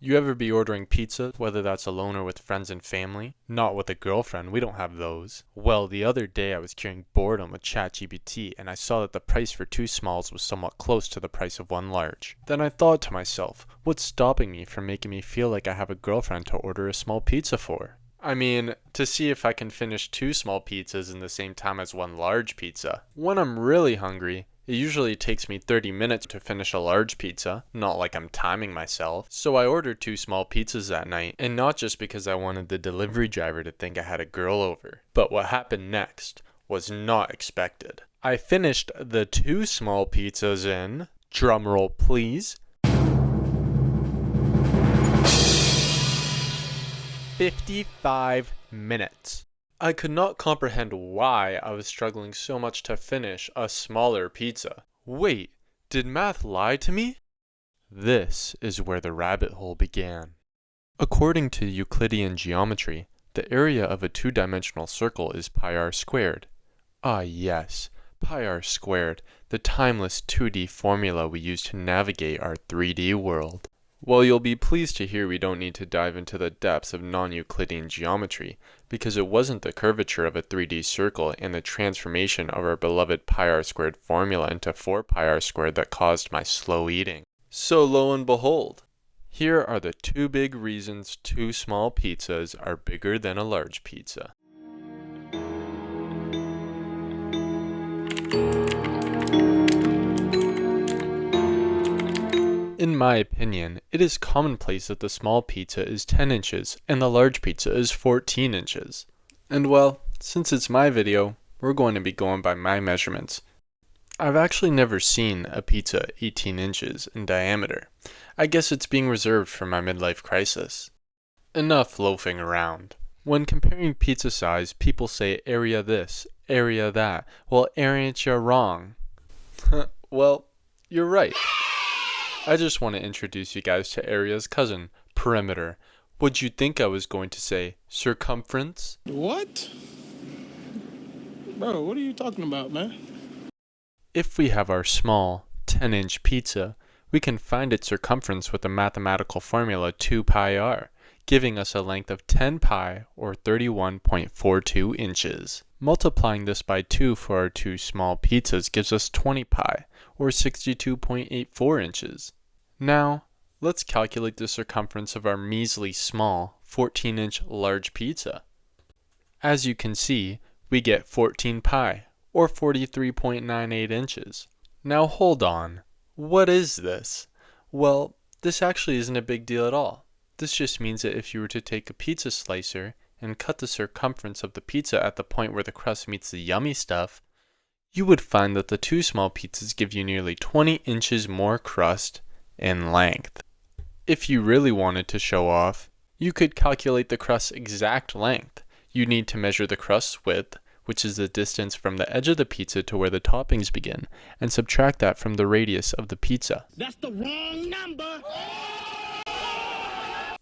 You ever be ordering pizza, whether that's alone or with friends and family? Not with a girlfriend, we don't have those. Well, the other day I was curing boredom with ChatGPT and I saw that the price for 2 smalls was somewhat close to the price of 1 large. Then I thought to myself, what's stopping me from making me feel like I have a girlfriend to order a small pizza for? I mean, to see if I can finish 2 small pizzas in the same time as 1 large pizza. When I'm really hungry, it usually takes me 30 minutes to finish a large pizza, not like I'm timing myself. So I ordered 2 small pizzas that night, and not just because I wanted the delivery driver to think I had a girl over. But what happened next was not expected. I finished the 2 small pizzas in, drumroll please, 55 minutes. I could not comprehend why I was struggling so much to finish a smaller pizza. Wait, did math lie to me? This is where the rabbit hole began. According to Euclidean geometry, the area of a 2-dimensional circle is pi r squared. Ah yes, pi r squared, the timeless 2D formula we use to navigate our 3D world. Well, you'll be pleased to hear we don't need to dive into the depths of non-Euclidean geometry, because it wasn't the curvature of a 3D circle and the transformation of our beloved pi r squared formula into 4 pi r squared that caused my slow eating. So lo and behold, here are the 2 big reasons 2 small pizzas are bigger than a large pizza. In my opinion, it is commonplace that the small pizza is 10 inches and the large pizza is 14 inches. And well, since it's my video, we're going to be going by my measurements. I've actually never seen a pizza 18 inches in diameter. I guess it's being reserved for my midlife crisis. Enough loafing around. When comparing pizza size, people say area this, area that. Well, aren't you wrong? Well, you're right. I just want to introduce you guys to area's cousin, perimeter. Would you think I was going to say circumference? What? Bro, what are you talking about, man? If we have our small 10-inch pizza, we can find its circumference with the mathematical formula 2 pi r, giving us a length of 10 pi or 31.42 inches. Multiplying this by 2 for our 2 small pizzas gives us 20 pi or 62.84 inches. Now, let's calculate the circumference of our measly small 14-inch large pizza. As you can see, we get 14 pi or 43.98 inches. Now hold on, what is this? Well, this actually isn't a big deal at all. This just means that if you were to take a pizza slicer and cut the circumference of the pizza at the point where the crust meets the yummy stuff, you would find that the 2 small pizzas give you nearly 20 inches more crust in length. If you really wanted to show off, you could calculate the crust's exact length. You need to measure the crust's width, which is the distance from the edge of the pizza to where the toppings begin, and subtract that from the radius of the pizza. That's the wrong number!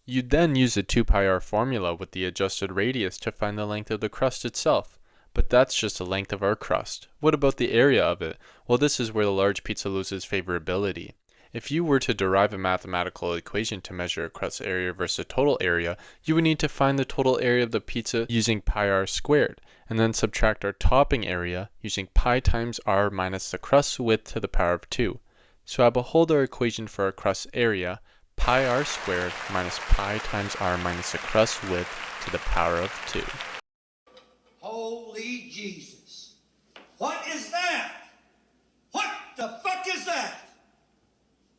You'd then use the 2 pi r formula with the adjusted radius to find the length of the crust itself. But that's just the length of our crust. What about the area of it? Well, this is where the large pizza loses favorability. If you were to derive a mathematical equation to measure a crust area versus a total area, you would need to find the total area of the pizza using pi r squared, and then subtract our topping area using pi times r minus the crust width to the power of 2. So I behold our equation for our crust area, pi r squared minus pi times r minus the crust width to the power of 2. Holy Jesus. What is that? What the fuck is that?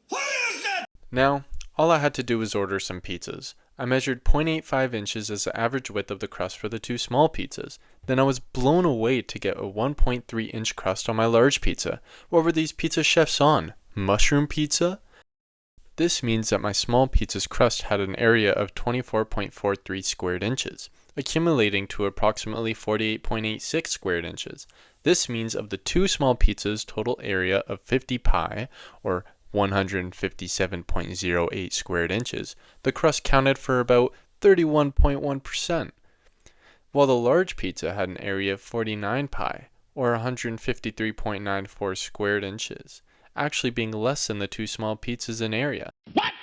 What is that? Now, all I had to do was order some pizzas. I measured 0.85 inches as the average width of the crust for the 2 small pizzas. Then I was blown away to get a 1.3 inch crust on my large pizza. What were these pizza chefs on? Mushroom pizza? This means that my small pizza's crust had an area of 24.43 squared inches, accumulating to approximately 48.86 squared inches. This means of the 2 small pizzas' total area of 50 pi, or 157.08 squared inches, the crust counted for about 31.1%, while the large pizza had an area of 49 pi, or 153.94 squared inches, actually being less than the 2 small pizzas in area. What?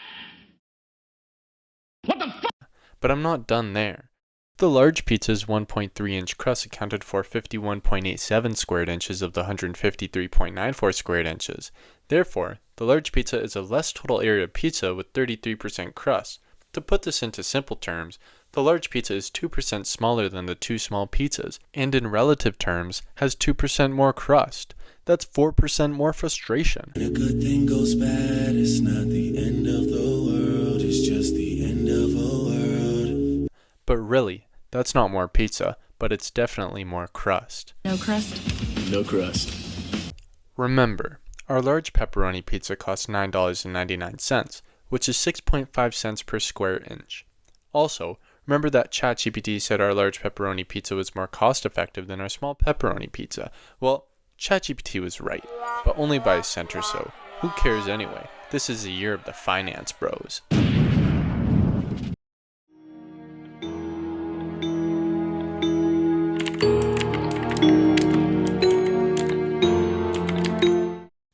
But I'm not done there. The large pizza's 1.3-inch crust accounted for 51.87 squared inches of the 153.94 squared inches. Therefore, the large pizza is a less total area pizza with 33% crust. To put this into simple terms, the large pizza is 2% smaller than the two small pizzas, and in relative terms, has 2% more crust. That's 4% more frustration. When a good thing goes bad, it's not the end of the world, it's just the end of a world. But really, that's not more pizza, but it's definitely more crust. No crust? No crust. Remember, our large pepperoni pizza costs $9.99, which is 6.5 cents per square inch. Also, remember that ChatGPT said our large pepperoni pizza was more cost effective than our small pepperoni pizza. Well, ChatGPT was right, but only by a cent or so. Who cares anyway? This is the year of the finance bros.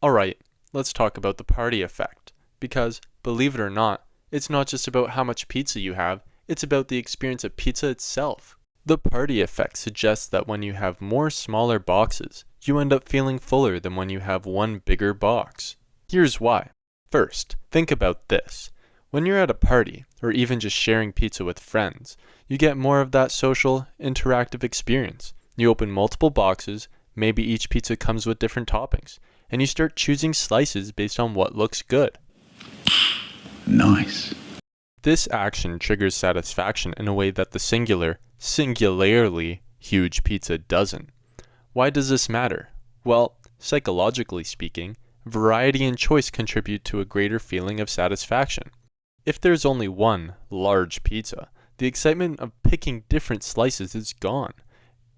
Alright, let's talk about the party effect. Because, believe it or not, it's not just about how much pizza you have, it's about the experience of pizza itself. The party effect suggests that when you have more smaller boxes, you end up feeling fuller than when you have one bigger box. Here's why. First, think about this. When you're at a party, or even just sharing pizza with friends, you get more of that social, interactive experience. You open multiple boxes, maybe each pizza comes with different toppings, and you start choosing slices based on what looks good. Nice. This action triggers satisfaction in a way that the singularly huge pizza doesn't. Why does this matter? Well, psychologically speaking, variety and choice contribute to a greater feeling of satisfaction. If there's only one large pizza, the excitement of picking different slices is gone.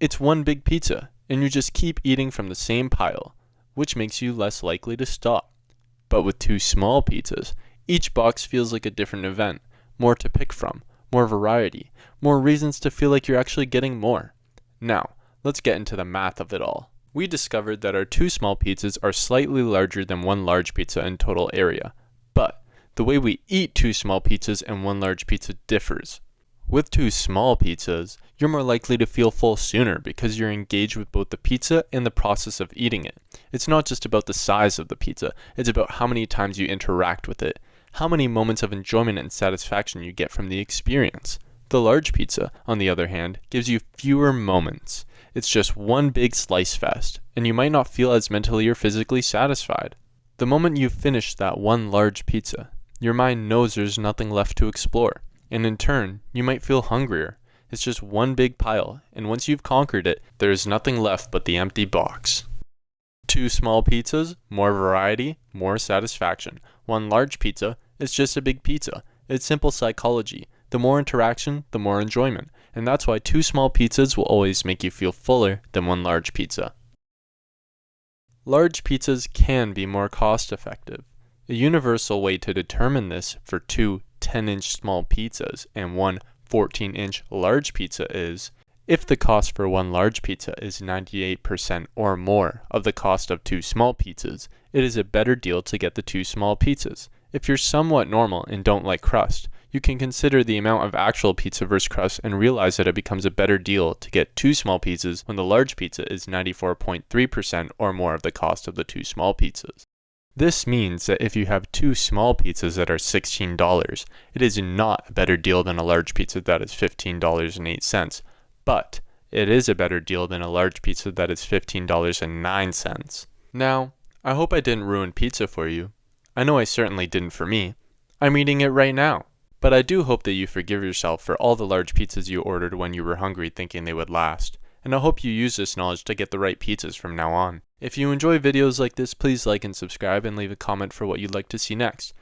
It's one big pizza, and you just keep eating from the same pile, which makes you less likely to stop. But with two small pizzas, each box feels like a different event, more to pick from, more variety, more reasons to feel like you're actually getting more. Now, let's get into the math of it all. We discovered that our two small pizzas are slightly larger than one large pizza in total area, but the way we eat two small pizzas and one large pizza differs. With two small pizzas, you're more likely to feel full sooner because you're engaged with both the pizza and the process of eating it. It's not just about the size of the pizza, it's about how many times you interact with it, how many moments of enjoyment and satisfaction you get from the experience. The large pizza, on the other hand, gives you fewer moments. It's just one big slice fest, and you might not feel as mentally or physically satisfied. The moment you've finished that one large pizza, your mind knows there's nothing left to explore, and in turn, you might feel hungrier. It's just one big pile, and once you've conquered it, there is nothing left but the empty box. Two small pizzas, more variety, more satisfaction. One large pizza, it's just a big pizza. It's simple psychology. The more interaction, the more enjoyment. And that's why two small pizzas will always make you feel fuller than one large pizza. Large pizzas can be more cost effective. A universal way to determine this for two 10-inch small pizzas and one 14-inch large pizza is, if the cost for one large pizza is 98% or more of the cost of two small pizzas, it is a better deal to get the two small pizzas. If you're somewhat normal and don't like crust, you can consider the amount of actual pizza versus crust and realize that it becomes a better deal to get two small pizzas when the large pizza is 94.3% or more of the cost of the two small pizzas. This means that if you have two small pizzas that are $16, it is not a better deal than a large pizza that is $15.08, but it is a better deal than a large pizza that is $15.09. Now, I hope I didn't ruin pizza for you. I know I certainly didn't for me. I'm eating it right now. But I do hope that you forgive yourself for all the large pizzas you ordered when you were hungry thinking they would last. And I hope you use this knowledge to get the right pizzas from now on. If you enjoy videos like this, please like and subscribe and leave a comment for what you'd like to see next.